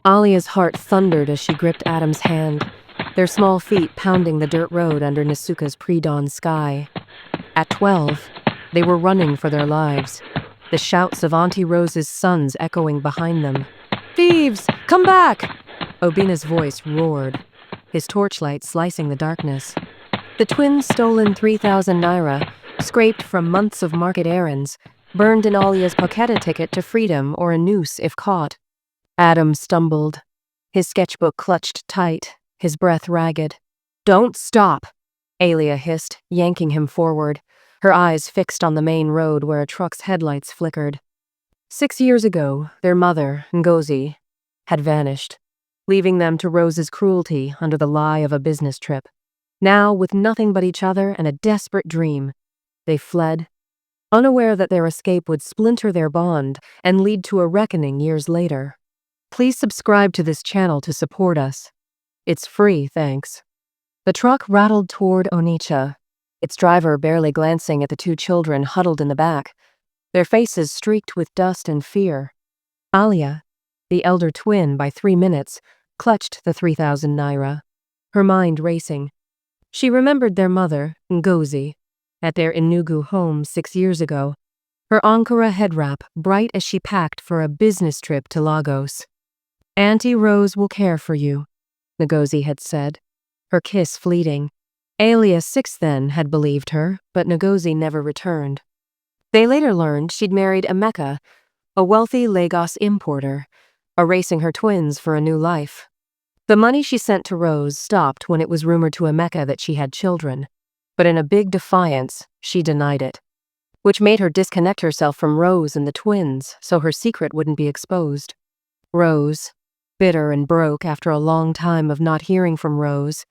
Alia's heart thundered as she gripped Adam's hand, their small feet pounding the dirt road under Nasuka's pre-dawn sky. At 12, they were running for their lives, the shouts of Auntie Rose's sons echoing behind them. "Thieves! Come back!" Obina's voice roared, his torchlight slicing the darkness. The twins' stolen 3,000 naira, scraped from months of market errands, burned in Alia's Poketa ticket to freedom or a noose if caught. Adam stumbled, his sketchbook clutched tight, his breath ragged. "Don't stop!" Alia hissed, yanking him forward, her eyes fixed on the main road where a truck's headlights flickered. 6 years ago, their mother, Ngozi, had vanished, leaving them to Rose's cruelty under the lie of a business trip. Now, with nothing but each other and a desperate dream, they fled, unaware that their escape would splinter their bond and lead to a reckoning years later. Please subscribe to this channel to support us. It's free, thanks. The truck rattled toward Onitsha, its driver barely glancing at the two children huddled in the back, their faces streaked with dust and fear. Alia, the elder twin by 3 minutes, clutched the 3,000 naira, her mind racing. She remembered their mother, Ngozi, at their Enugu home 6 years ago, her Ankara head wrap bright as she packed for a business trip to Lagos. "Auntie Rose will care for you," Ngozi had said, her kiss fleeting. Alia 6 then had believed her, but Ngozi never returned. They later learned she'd married Emeka, a wealthy Lagos importer, erasing her twins for a new life. The money she sent to Rose stopped when it was rumored to Emeka that she had children, but in a big defiance, she denied it, which made her disconnect herself from Rose and the twins so her secret wouldn't be exposed. Rose, bitter and broke after a long time of not hearing from Rose,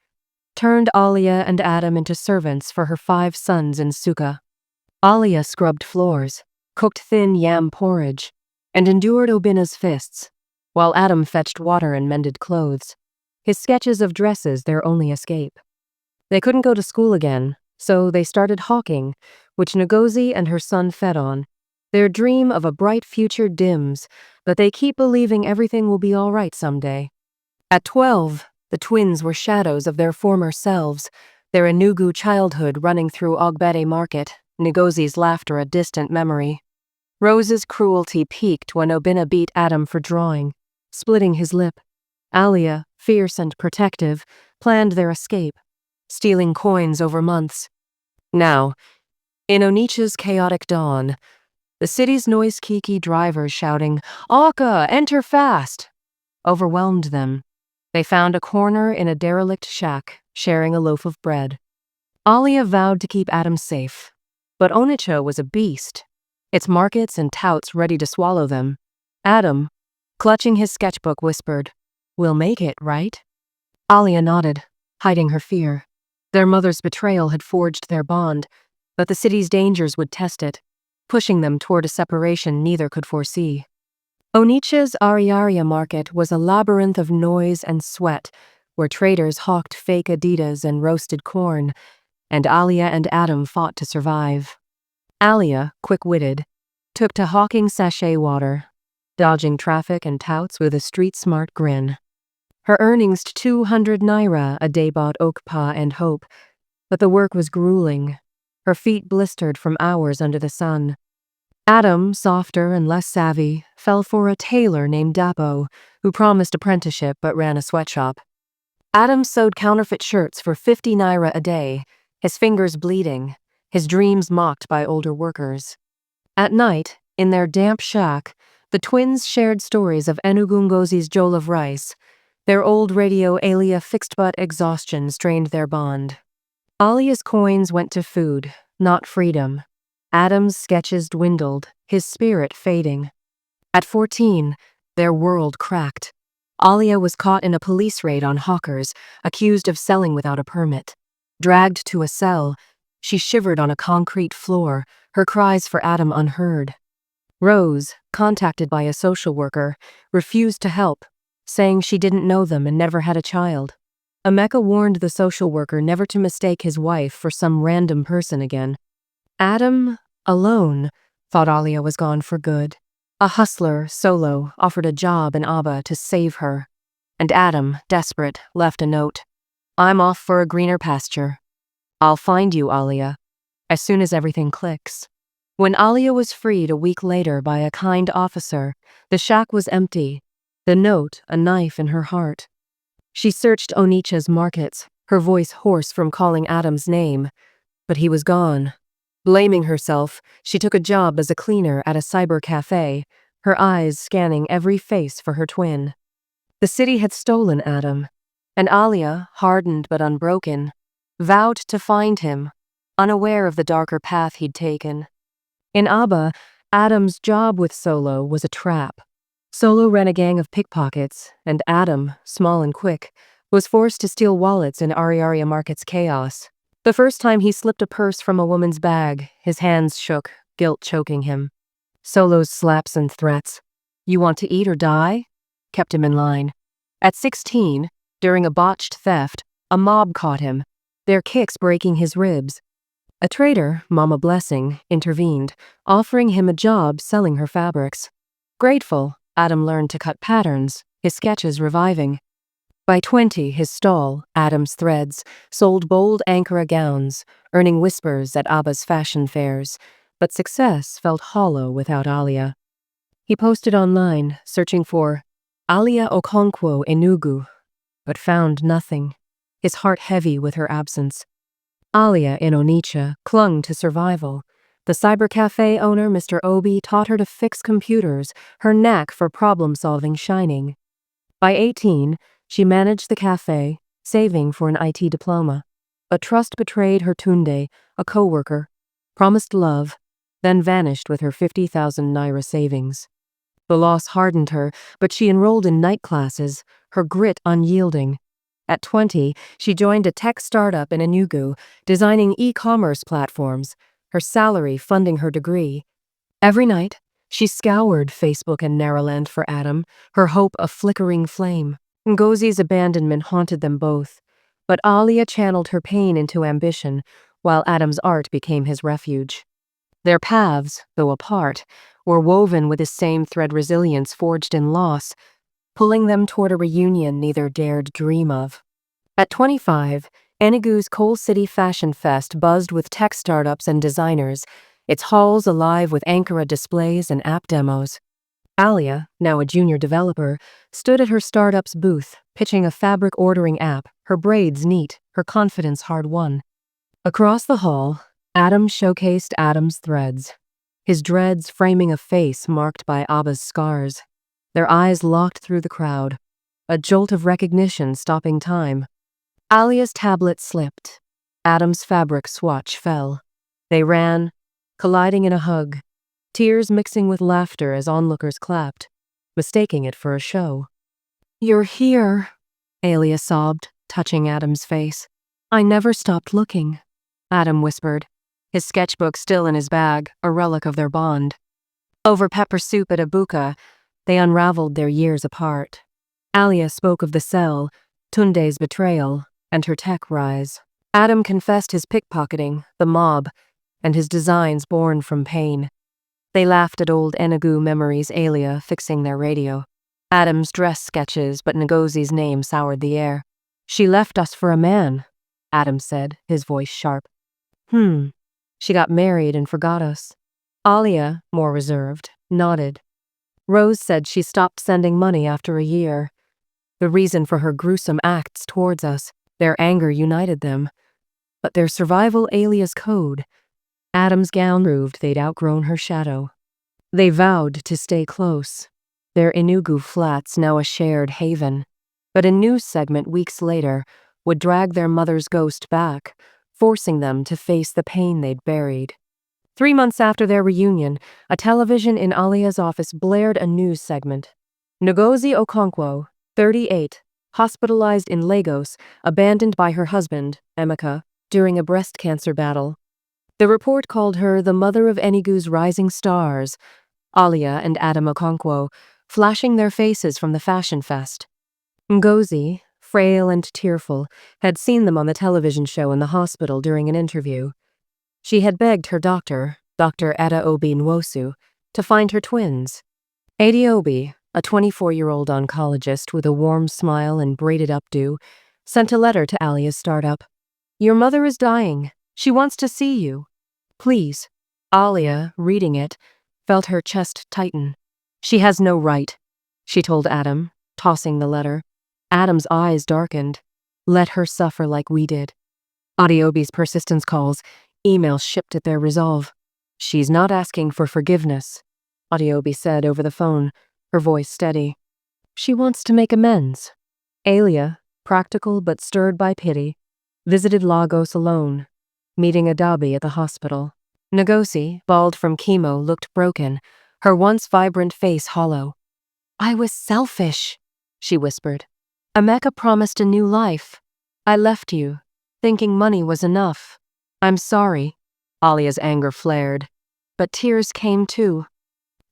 turned Alia and Adam into servants for her 5 sons in Suka. Alia scrubbed floors, cooked thin yam porridge, and endured Obina's fists, while Adam fetched water and mended clothes, his sketches of dresses their only escape. They couldn't go to school again, so they started hawking, which Ngozi and her son fed on. Their dream of a bright future dims, but they keep believing everything will be all right someday. At 12, the twins were shadows of their former selves, their Enugu childhood running through Ogbede Market, Ngozi's laughter a distant memory. Rose's cruelty peaked when Obina beat Adam for drawing, splitting his lip. Alia, fierce and protective, planned their escape, stealing coins over months. Now, in Onitsha's chaotic dawn, the city's noise-kiki drivers shouting, "Aka, enter fast!" overwhelmed them. They found a corner in a derelict shack, sharing a loaf of bread. Alia vowed to keep Adam safe, but Onitsha was a beast, its markets and touts ready to swallow them. Adam, clutching his sketchbook, whispered, "We'll make it, right?" Alia nodded, hiding her fear. Their mother's betrayal had forged their bond, but the city's dangers would test it, pushing them toward a separation neither could foresee. Onitsha's Ariaria market was a labyrinth of noise and sweat, where traders hawked fake Adidas and roasted corn, and Alia and Adam fought to survive. Alia, quick-witted, took to hawking sachet water, dodging traffic and touts with a street-smart grin. Her earnings 200 naira a day bought okpa and hope, but the work was grueling, her feet blistered from hours under the sun. Adam, softer and less savvy, fell for a tailor named Dapo, who promised apprenticeship but ran a sweatshop. Adam sewed counterfeit shirts for 50 naira a day, his fingers bleeding, his dreams mocked by older workers. At night, in their damp shack, the twins shared stories of Enugu Ngozi's jol of rice. Their old radio Alia fixed-butt exhaustion strained their bond. Alia's coins went to food, not freedom. Adam's sketches dwindled, his spirit fading. At 14, their world cracked. Alia was caught in a police raid on hawkers, accused of selling without a permit. Dragged to a cell, she shivered on a concrete floor, her cries for Adam unheard. Rose, contacted by a social worker, refused to help, saying she didn't know them and never had a child. Emeka warned the social worker never to mistake his wife for some random person again. Adam, alone, thought Alia was gone for good. A hustler, Solo, offered a job in Abba to save her, and Adam, desperate, left a note. "I'm off for a greener pasture. I'll find you, Alia, as soon as everything clicks." When Alia was freed a week later by a kind officer, the shack was empty, the note a knife in her heart. She searched Onitsha's markets, her voice hoarse from calling Adam's name, but he was gone. Blaming herself, she took a job as a cleaner at a cyber cafe, her eyes scanning every face for her twin. The city had stolen Adam, and Alia, hardened but unbroken, vowed to find him, unaware of the darker path he'd taken. In Abba, Adam's job with Solo was a trap. Solo ran a gang of pickpockets, and Adam, small and quick, was forced to steal wallets in Ariaria Market's chaos. The first time he slipped a purse from a woman's bag, his hands shook, guilt choking him. Solo's slaps and threats, "You want to eat or die?" kept him in line. At 16, during a botched theft, a mob caught him, their kicks breaking his ribs. A trader, Mama Blessing, intervened, offering him a job selling her fabrics. Grateful, Adam learned to cut patterns, his sketches reviving. By 20, his stall, Adam's Threads, sold bold Ankara gowns, earning whispers at Abba's fashion fairs, but success felt hollow without Alia. He posted online, searching for Alia Okonkwo Enugu, but found nothing, his heart heavy with her absence. Alia in Onitsha clung to survival. The cyber cafe owner, Mr. Obi, taught her to fix computers, her knack for problem-solving shining. By 18, she managed the cafe, saving for an IT diploma. But trust betrayed her Tunde, a co-worker, promised love, then vanished with her 50,000 naira savings. The loss hardened her, but she enrolled in night classes, her grit unyielding. At 20, she joined a tech startup in Enugu, designing e-commerce platforms, her salary funding her degree. Every night, she scoured Facebook and Naraland for Adam, her hope a flickering flame. Ngozi's abandonment haunted them both, but Alia channeled her pain into ambition, while Adam's art became his refuge. Their paths, though apart, were woven with the same thread resilience forged in loss, pulling them toward a reunion neither dared dream of. At 25, Enugu's Coal City Fashion Fest buzzed with tech startups and designers, its halls alive with Ankara displays and app demos. Alia, now a junior developer, stood at her startup's booth, pitching a fabric ordering app, her braids neat, her confidence hard-won. Across the hall, Adam showcased Adam's Threads, his dreads framing a face marked by Abba's scars. Their eyes locked through the crowd, a jolt of recognition stopping time. Alia's tablet slipped. Adam's fabric swatch fell. They ran, colliding in a hug, tears mixing with laughter as onlookers clapped, mistaking it for a show. "You're here," Alia sobbed, touching Adam's face. "I never stopped looking," Adam whispered, his sketchbook still in his bag, a relic of their bond. Over pepper soup at Abuka, they unraveled their years apart. Alia spoke of the cell, Tunde's betrayal, and her tech rise. Adam confessed his pickpocketing, the mob, and his designs born from pain. They laughed at old Enugu memories, Alia fixing their radio. Adam's dress sketches, but Ngozi's name soured the air. "She left us for a man," Adam said, his voice sharp. She got married and forgot us." Alia, more reserved, nodded. Rose said she stopped sending money after a year. The reason for her gruesome acts towards us, their anger united them. But their survival Alia's code. Adam's gown proved they'd outgrown her shadow. They vowed to stay close. Their Enugu flats now a shared haven. But a news segment weeks later would drag their mother's ghost back, forcing them to face the pain they'd buried. 3 months after their reunion, a television in Alia's office blared a news segment. Ngozi Okonkwo, 38, hospitalized in Lagos, abandoned by her husband, Emeka, during a breast cancer battle. The report called her the mother of Enugu's rising stars, Alia and Adam Okonkwo, flashing their faces from the fashion fest. Ngozi, frail and tearful, had seen them on the television show in the hospital during an interview. She had begged her doctor, Dr. Ada Obi Nwosu, to find her twins. Adiobi, a 24-year-old oncologist with a warm smile and braided updo, sent a letter to Alia's startup. Your mother is dying. She wants to see you. Please. Alia, reading it, felt her chest tighten. She has no right, she told Adam, tossing the letter. Adam's eyes darkened. Let her suffer like we did. Adiobi's persistence calls, emails shipped at their resolve. She's not asking for forgiveness, Adiobi said over the phone, her voice steady. She wants to make amends. Alia, practical but stirred by pity, visited Lagos alone, meeting Adabi at the hospital. Ngozi, bald from chemo, looked broken, her once vibrant face hollow. I was selfish, she whispered. Emeka promised a new life. I left you, thinking money was enough. I'm sorry. Alia's anger flared, but tears came too.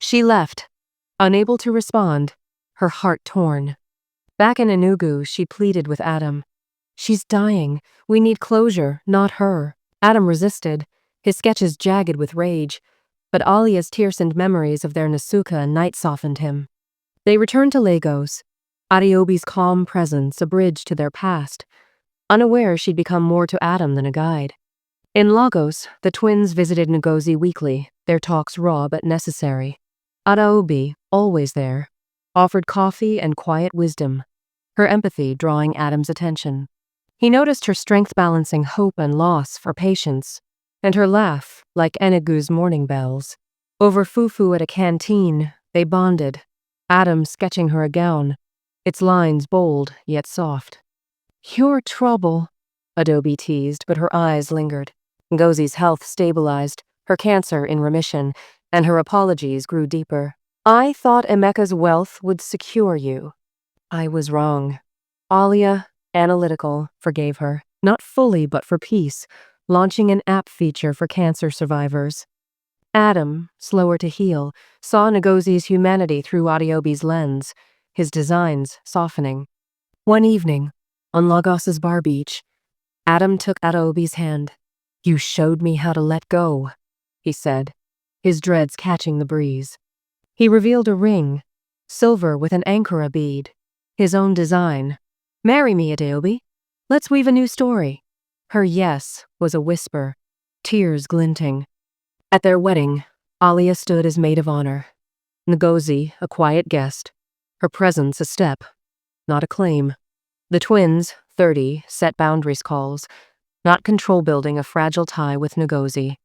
She left, unable to respond, her heart torn. Back in Enugu, she pleaded with Adam. She's dying. We need closure, not her. Adam resisted, his sketches jagged with rage, but Alia's tear-stained memories of their Nasuka night softened him. They returned to Lagos, Adiobi's calm presence a bridge to their past, unaware she'd become more to Adam than a guide. In Lagos, the twins visited Ngozi weekly, their talks raw but necessary. Adiobi, always there, offered coffee and quiet wisdom, her empathy drawing Adam's attention. He noticed her strength balancing hope and loss for patience, and her laugh like Enegu's morning bells. Over fufu at a canteen, they bonded, Adam sketching her a gown, its lines bold yet soft. Your trouble, Adobe teased, but her eyes lingered. Ngozi's health stabilized, her cancer in remission, and her apologies grew deeper. I thought Emeka's wealth would secure you. I was wrong. Alia, analytical, forgave her, not fully but for peace, launching an app feature for cancer survivors. Adam, slower to heal, saw Ngozi's humanity through Adiobi's lens, his designs softening. One evening, on Lagos's bar beach, Adam took Adiobi's hand. You showed me how to let go, he said, his dreads catching the breeze. He revealed a ring, silver with an ankara bead, his own design. Marry me, Adiobi. Let's weave a new story. Her yes was a whisper, tears glinting. At their wedding, Alia stood as maid of honor. Ngozi, a quiet guest, her presence a step, not a claim. The twins, 30, set boundaries calls, not control building a fragile tie with Ngozi.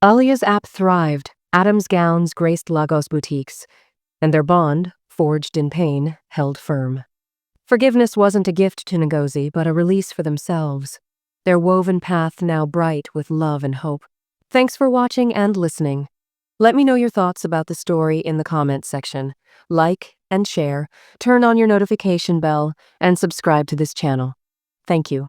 Alia's app thrived, Adam's gowns graced Lagos boutiques, and their bond, forged in pain, held firm. Forgiveness wasn't a gift to Ngozi, but a release for themselves, their woven path now bright with love and hope. Thanks for watching and listening. Let me know your thoughts about the story in the comments section. Like and share, turn on your notification bell, and subscribe to this channel. Thank you.